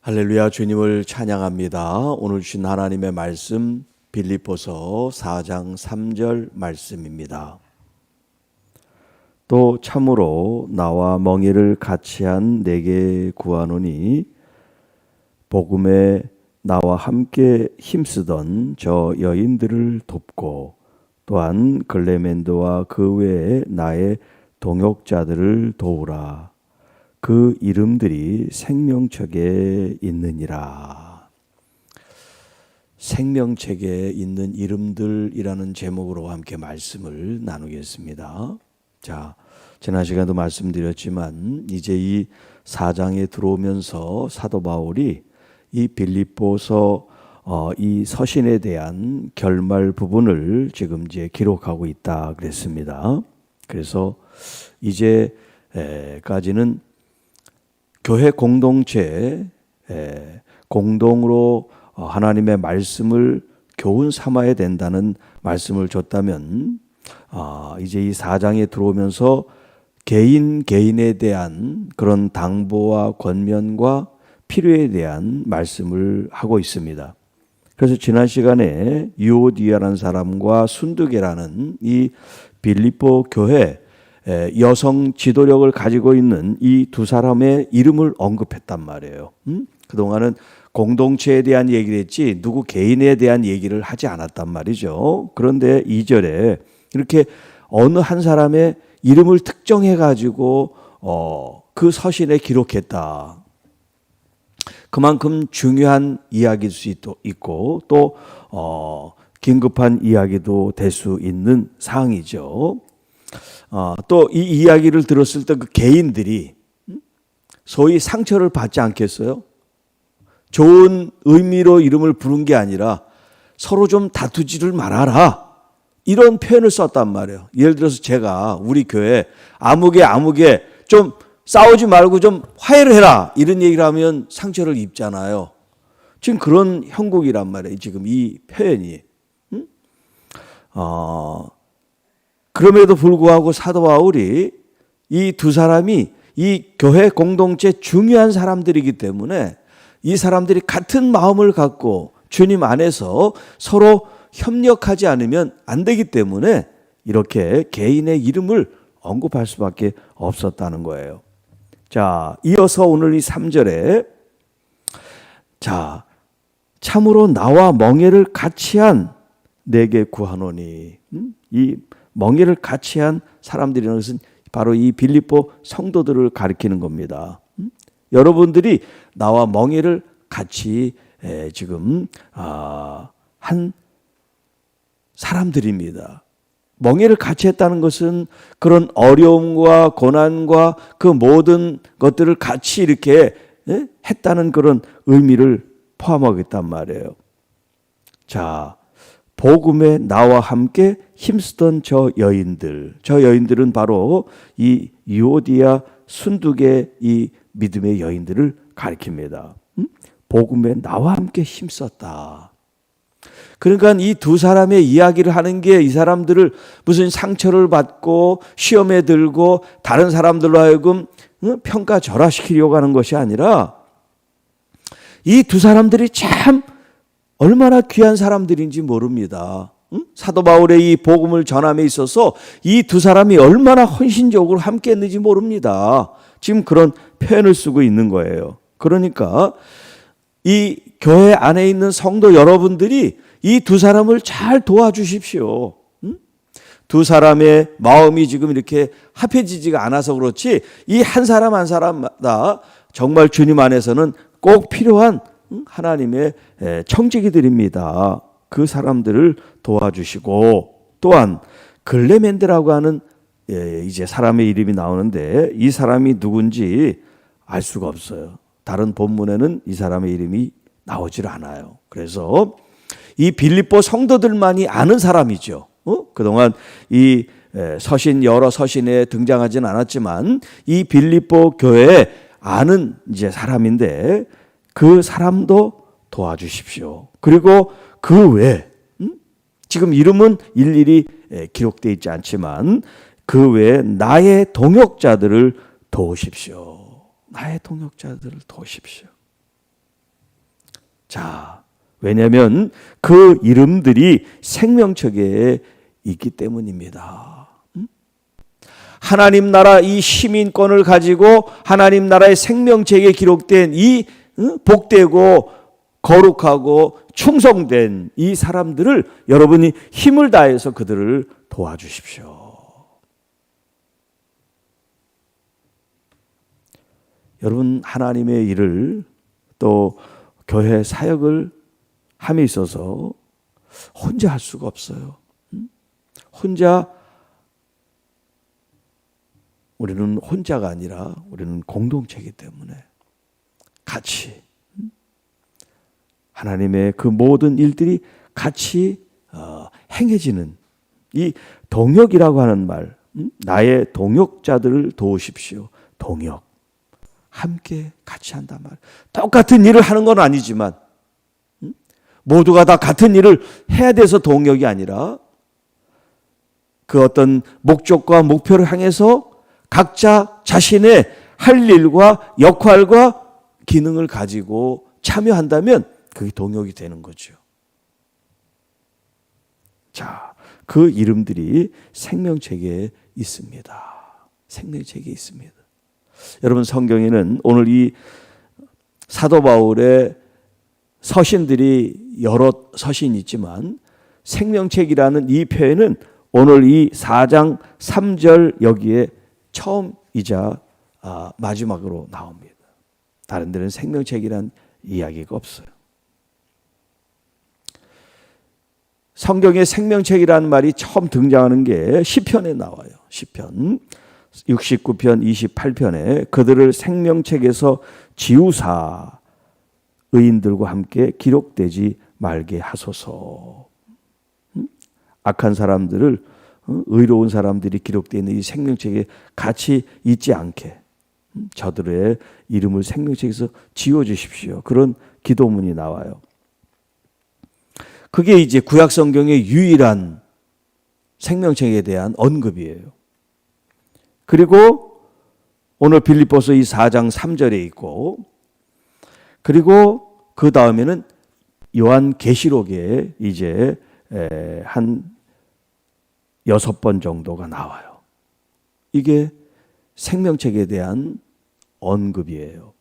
할렐루야, 주님을 찬양합니다. 오늘 주신 하나님의 말씀 빌립보서 4장 3절 말씀입니다. 또 참으로 나와 멍에를 같이 한 내게 구하노니 복음에 나와 함께 힘쓰던 저 여인들을 돕고 또한 글레멘드와 그 외에 나의 동역자들을 도우라. 그 이름들이 생명책에 있느니라. 생명책에 있는 이름들이라는 제목으로 함께 말씀을 나누겠습니다. 자, 지난 시간에도 말씀드렸지만 이제 이 4장에 들어오면서 사도 바울이 이 빌립보서 이 서신에 대한 결말 부분을 지금 이제 기록하고 있다 그랬습니다. 그래서 이제까지는 교회 공동체 공동으로 하나님의 말씀을 교훈 삼아야 된다는 말씀을 줬다면 이제 이 4장에 들어오면서 개인에 대한 그런 당부와 권면과 필요에 대한 말씀을 하고 있습니다. 그래서 지난 시간에 유오디아라는 사람과 순두계라는 이 빌립보 교회 여성 지도력을 가지고 있는 이 두 사람의 이름을 언급했단 말이에요. 그동안은 공동체에 대한 얘기를 했지 누구 개인에 대한 얘기를 하지 않았단 말이죠. 그런데 2절에 이렇게 어느 한 사람의 이름을 특정해 가지고 그 서신에 기록했다. 그만큼 중요한 이야기일 수 있고 또 긴급한 이야기도 될 수 있는 사항이죠. 또 이 이야기를 들었을 때 그 개인들이 소위 상처를 받지 않겠어요? 좋은 의미로 이름을 부른 게 아니라 서로 좀 다투지를 말아라. 이런 표현을 썼단 말이에요. 예를 들어서 제가 우리 교회 아무개 좀 싸우지 말고 좀 화해를 해라. 이런 얘기를 하면 상처를 입잖아요. 지금 그런 형국이란 말이에요. 지금 이 표현이. 그럼에도 불구하고 사도 바울이 이 두 사람이 이 교회 공동체 중요한 사람들이기 때문에 이 사람들이 같은 마음을 갖고 주님 안에서 서로 협력하지 않으면 안 되기 때문에 이렇게 개인의 이름을 언급할 수밖에 없었다는 거예요. 자, 이어서 오늘 이 3절에 자, 참으로 나와 멍에를 같이 한 내게 구하노니 이 멍에를 같이 한 사람들이라는 것은 바로 이 빌립보 성도들을 가리키는 겁니다. 여러분들이 나와 멍에를 같이 지금 한 사람들입니다. 멍에를 같이 했다는 것은 그런 어려움과 고난과 그 모든 것들을 같이 이렇게 했다는 그런 의미를 포함하고 있단 말이에요. 자, 복음에 나와 함께 힘쓰던 저 여인들은 바로 이 유오디아 순두계 이 믿음의 여인들을 가리킵니다. 복음에 나와 함께 힘썼다. 그러니까 이 두 사람의 이야기를 하는 게 이 사람들을 무슨 상처를 받고 시험에 들고 다른 사람들로 하여금 평가절하시키려고 하는 것이 아니라 이 두 사람들이 참 얼마나 귀한 사람들인지 모릅니다. 사도 바울의 이 복음을 전함에 있어서 이 두 사람이 얼마나 헌신적으로 함께 했는지 모릅니다. 지금 그런 표현을 쓰고 있는 거예요. 그러니까 이 교회 안에 있는 성도 여러분들이 이 두 사람을 잘 도와주십시오. 두 사람의 마음이 지금 이렇게 합해지지가 않아서 그렇지 이 한 사람 한 사람마다 정말 주님 안에서는 꼭 필요한 하나님의 청지기들입니다. 그 사람들을 도와주시고 또한 글레멘드라고 하는 이제 사람의 이름이 나오는데 이 사람이 누군지 알 수가 없어요. 다른 본문에는 이 사람의 이름이 나오질 않아요. 그래서 이 빌립보 성도들만이 아는 사람이죠. 그동안 이 여러 서신에 등장하진 않았지만 이 빌립보 교회에 아는 이제 사람인데 그 사람도 도와주십시오. 그리고 그 외에 지금 이름은 일일이 기록되어 있지 않지만 그 외에 나의 동역자들을 도우십시오. 나의 동역자들을 도우십시오. 자, 왜냐하면 그 이름들이 생명책에 있기 때문입니다. 하나님 나라 이 시민권을 가지고 하나님 나라의 생명책에 기록된 이 복되고 거룩하고 충성된 이 사람들을 여러분이 힘을 다해서 그들을 도와주십시오. 여러분, 하나님의 일을 또 교회 사역을 함에 있어서 혼자 할 수가 없어요. 혼자, 우리는 혼자가 아니라 우리는 공동체이기 때문에 같이 하나님의 그 모든 일들이 같이 행해지는 이 동역이라고 하는 말, 나의 동역자들을 도우십시오. 동역. 함께 같이 한단 말. 똑같은 일을 하는 건 아니지만 모두가 다 같은 일을 해야 돼서 동역이 아니라 그 어떤 목적과 목표를 향해서 각자 자신의 할 일과 역할과 기능을 가지고 참여한다면 그게 동역이 되는 거죠. 자, 그 이름들이 생명책에 있습니다. 생명책에 있습니다. 여러분, 성경에는 오늘 이 사도 바울의 서신들이 여러 서신이 있지만 생명책이라는 이 표현은 오늘 이 4장 3절 여기에 처음이자 마지막으로 나옵니다. 다른 데는 생명책이란 이야기가 없어요. 성경에 생명책이라는 말이 처음 등장하는 게 시편에 나와요. 시편 69편 28편에 그들을 생명책에서 지우사 의인들과 함께 기록되지 말게 하소서. 악한 사람들을 의로운 사람들이 기록되어 있는 이 생명책에 같이 있지 않게 저들의 이름을 생명책에서 지워주십시오. 그런 기도문이 나와요. 그게 이제 구약 성경의 유일한 생명책에 대한 언급이에요. 그리고 오늘 빌립보서 이 4장 3절에 있고, 그리고 그 다음에는 요한계시록에 이제 한 6번 정도가 나와요. 이게 생명책에 대한 언급이에요.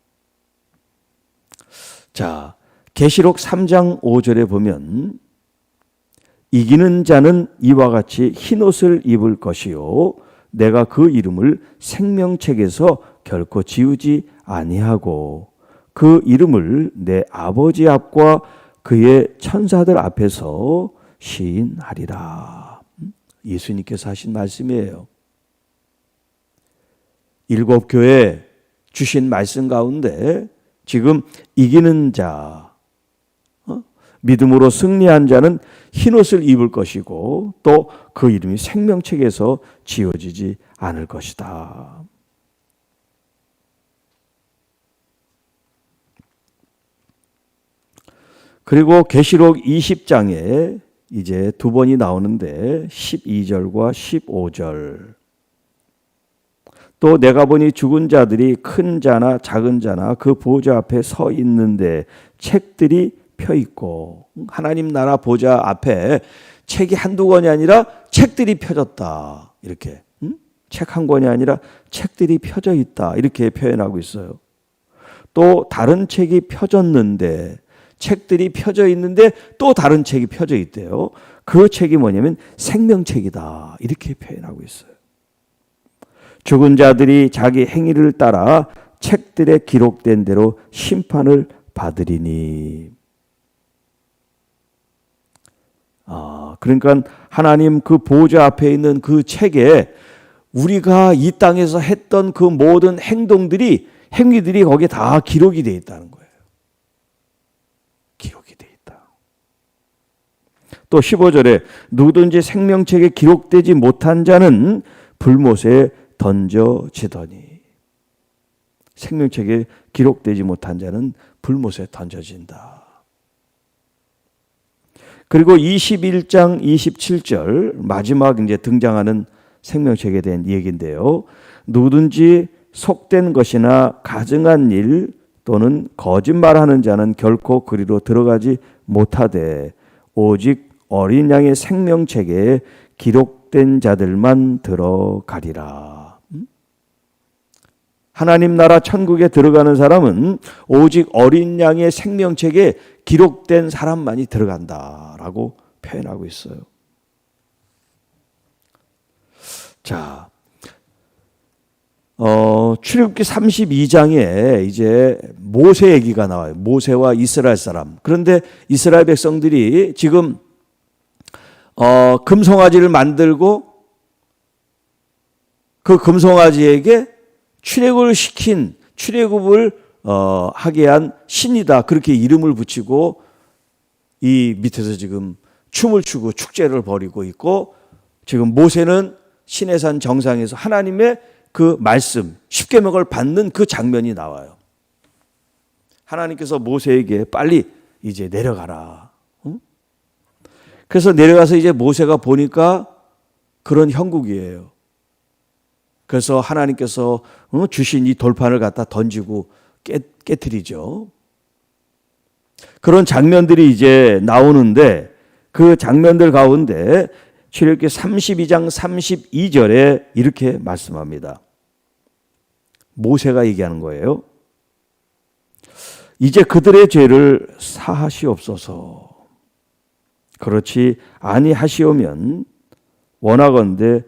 자, 계시록 3장 5절에 보면 이기는 자는 이와 같이 흰옷을 입을 것이요 내가 그 이름을 생명책에서 결코 지우지 아니하고 그 이름을 내 아버지 앞과 그의 천사들 앞에서 시인하리라. 예수님께서 하신 말씀이에요. 7교회 주신 말씀 가운데 지금 이기는 자, 믿음으로 승리한 자는 흰옷을 입을 것이고 또 그 이름이 생명책에서 지워지지 않을 것이다. 그리고 계시록 20장에 이제 두 번이 나오는데 12절과 15절. 또 내가 보니 죽은 자들이 큰 자나 작은 자나 그 보좌 앞에 서 있는데 책들이 펴 있고, 하나님 나라 보좌 앞에 책이 한두 권이 아니라 책들이 펴졌다. 이렇게 책 한 권이 아니라 책들이 펴져 있다. 이렇게 표현하고 있어요. 또 다른 책이 펴졌는데, 책들이 펴져 있는데 또 다른 책이 펴져 있대요. 그 책이 뭐냐면 생명책이다. 이렇게 표현하고 있어요. 죽은 자들이 자기 행위를 따라 책들에 기록된 대로 심판을 받으리니. 그러니까 하나님 그 보좌 앞에 있는 그 책에 우리가 이 땅에서 했던 그 모든 행위들이 거기에 다 기록이 되어 있다는 거예요. 기록이 되어 있다. 또 15절에 누구든지 생명책에 기록되지 못한 자는 불못에 던져지더니. 생명책에 기록되지 못한 자는 불못에 던져진다. 그리고 21장 27절 마지막 이제 등장하는 생명책에 대한 얘기인데요. 누구든지 속된 것이나 가증한 일 또는 거짓말하는 자는 결코 그리로 들어가지 못하되 오직 어린 양의 생명책에 기록된 자들만 들어가리라. 하나님 나라 천국에 들어가는 사람은 오직 어린 양의 생명책에 기록된 사람만이 들어간다라고 표현하고 있어요. 자, 출애굽기 32장에 이제 모세 얘기가 나와요. 모세와 이스라엘 사람. 그런데 이스라엘 백성들이 지금 금송아지를 만들고 그 금송아지에게 출애굽을 하게 한 신이다. 그렇게 이름을 붙이고 이 밑에서 지금 춤을 추고 축제를 벌이고 있고, 지금 모세는 시내산 정상에서 하나님의 그 말씀, 십계명을 받는 그 장면이 나와요. 하나님께서 모세에게 빨리 이제 내려가라. 그래서 내려가서 이제 모세가 보니까 그런 형국이에요. 그래서 하나님께서 주신 이 돌판을 갖다 던지고 깨트리죠. 그런 장면들이 이제 나오는데, 그 장면들 가운데 출애굽기 32장 32절에 이렇게 말씀합니다. 모세가 얘기하는 거예요. 이제 그들의 죄를 사하시옵소서. 그렇지 아니하시오면 원하건대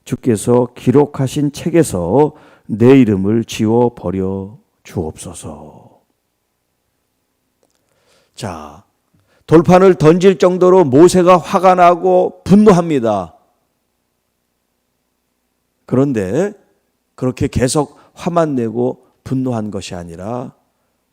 주께서 기록하신 책에서 내 이름을 지워 버려 주옵소서. 자, 돌판을 던질 정도로 모세가 화가 나고 분노합니다. 그런데 그렇게 계속 화만 내고 분노한 것이 아니라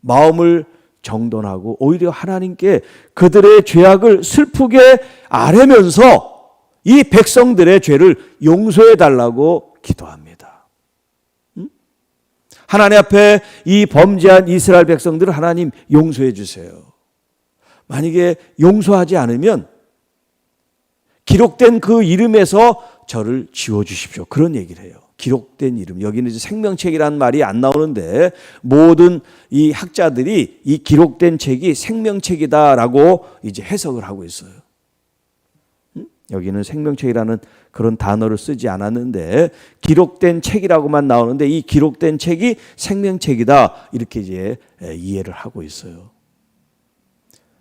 마음을 정돈하고 오히려 하나님께 그들의 죄악을 슬프게 아뢰면서 이 백성들의 죄를 용서해 달라고 기도합니다. 하나님 앞에 이 범죄한 이스라엘 백성들을 하나님 용서해 주세요. 만약에 용서하지 않으면 기록된 그 이름에서 저를 지워주십시오. 그런 얘기를 해요. 기록된 이름. 여기는 이제 생명책이라는 말이 안 나오는데 모든 이 학자들이 이 기록된 책이 생명책이다라고 이제 해석을 하고 있어요. 여기는 생명책이라는 그런 단어를 쓰지 않았는데 기록된 책이라고만 나오는데 이 기록된 책이 생명책이다 이렇게 이제 이해를 하고 있어요.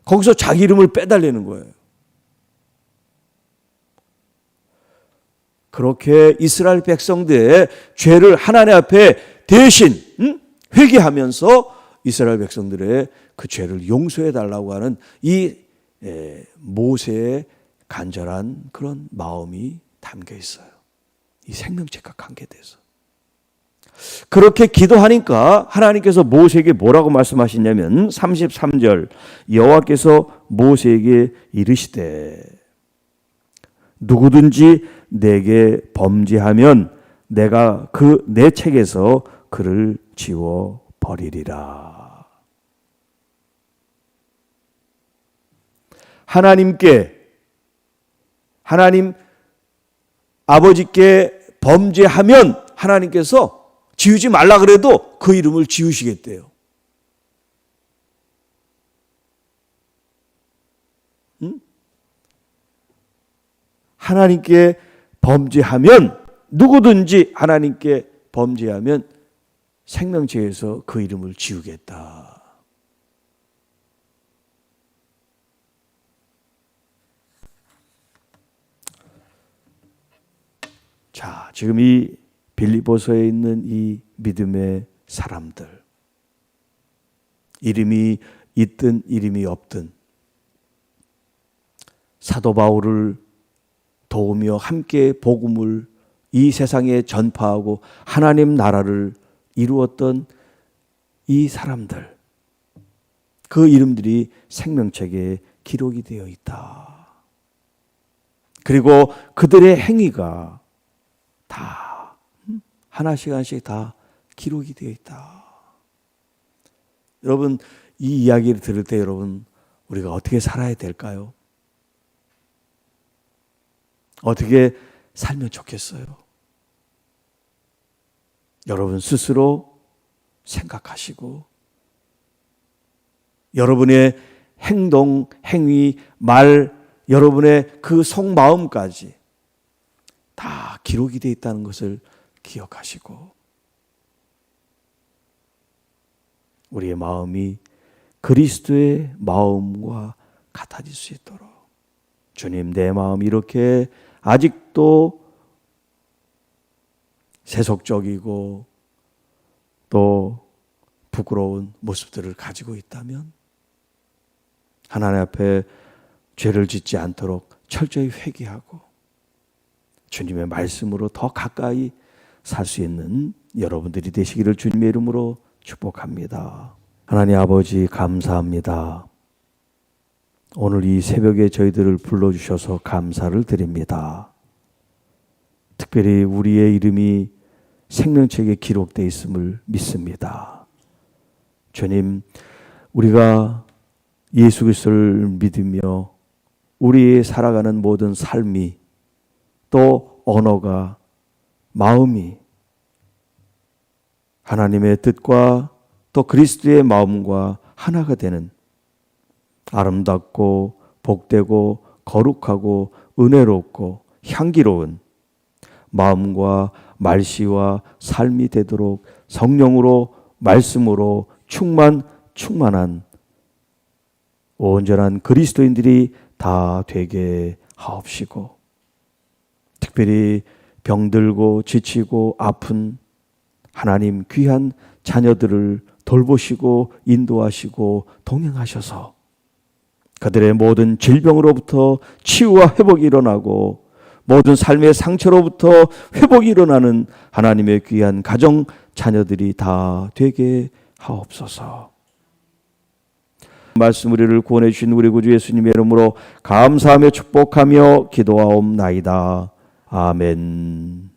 거기서 자기 이름을 빼달라는 거예요. 그렇게 이스라엘 백성들의 죄를 하나님 앞에 대신 회개하면서 이스라엘 백성들의 그 죄를 용서해 달라고 하는 이 모세의 간절한 그런 마음이 담겨 있어요. 이 생명책과 관계돼서. 그렇게 기도하니까 하나님께서 모세에게 뭐라고 말씀하시냐면 33절 여호와께서 모세에게 이르시되 누구든지 내게 범죄하면 내가 그 내 책에서 그를 지워 버리리라. 하나님 아버지께 범죄하면 하나님께서 지우지 말라 그래도 그 이름을 지우시겠대요. 하나님께 범죄하면 누구든지 하나님께 범죄하면 생명책에서 그 이름을 지우겠다. 자, 지금 이 빌립보서에 있는 이 믿음의 사람들, 이름이 있든 이름이 없든 사도 바울을 도우며 함께 복음을 이 세상에 전파하고 하나님 나라를 이루었던 이 사람들, 그 이름들이 생명책에 기록이 되어 있다. 그리고 그들의 행위가 다 하나씩 다 기록이 되어 있다. 여러분, 이 이야기를 들을 때 여러분 우리가 어떻게 살아야 될까요? 어떻게 살면 좋겠어요? 여러분 스스로 생각하시고 여러분의 행동, 행위, 말, 여러분의 그 속마음까지 다 기록이 되어 있다는 것을 기억하시고 우리의 마음이 그리스도의 마음과 같아질 수 있도록 주님, 내 마음이 이렇게 아직도 세속적이고 또 부끄러운 모습들을 가지고 있다면 하나님 앞에 죄를 짓지 않도록 철저히 회개하고 주님의 말씀으로 더 가까이 살 수 있는 여러분들이 되시기를 주님의 이름으로 축복합니다. 하나님 아버지, 감사합니다. 오늘 이 새벽에 저희들을 불러주셔서 감사를 드립니다. 특별히 우리의 이름이 생명책에 기록되어 있음을 믿습니다. 주님, 우리가 예수 그리스도를 믿으며 우리의 살아가는 모든 삶이 또 언어가 마음이 하나님의 뜻과 또 그리스도의 마음과 하나가 되는 아름답고 복되고 거룩하고 은혜롭고 향기로운 마음과 말씨와 삶이 되도록 성령으로 말씀으로 충만한 온전한 그리스도인들이 다 되게 하옵시고 특별히 병들고 지치고 아픈 하나님 귀한 자녀들을 돌보시고 인도하시고 동행하셔서 그들의 모든 질병으로부터 치유와 회복이 일어나고 모든 삶의 상처로부터 회복이 일어나는 하나님의 귀한 가정 자녀들이 다 되게 하옵소서. 말씀 우리를 구원해 주신 우리 구주 예수님의 이름으로 감사하며 축복하며 기도하옵나이다. 아멘.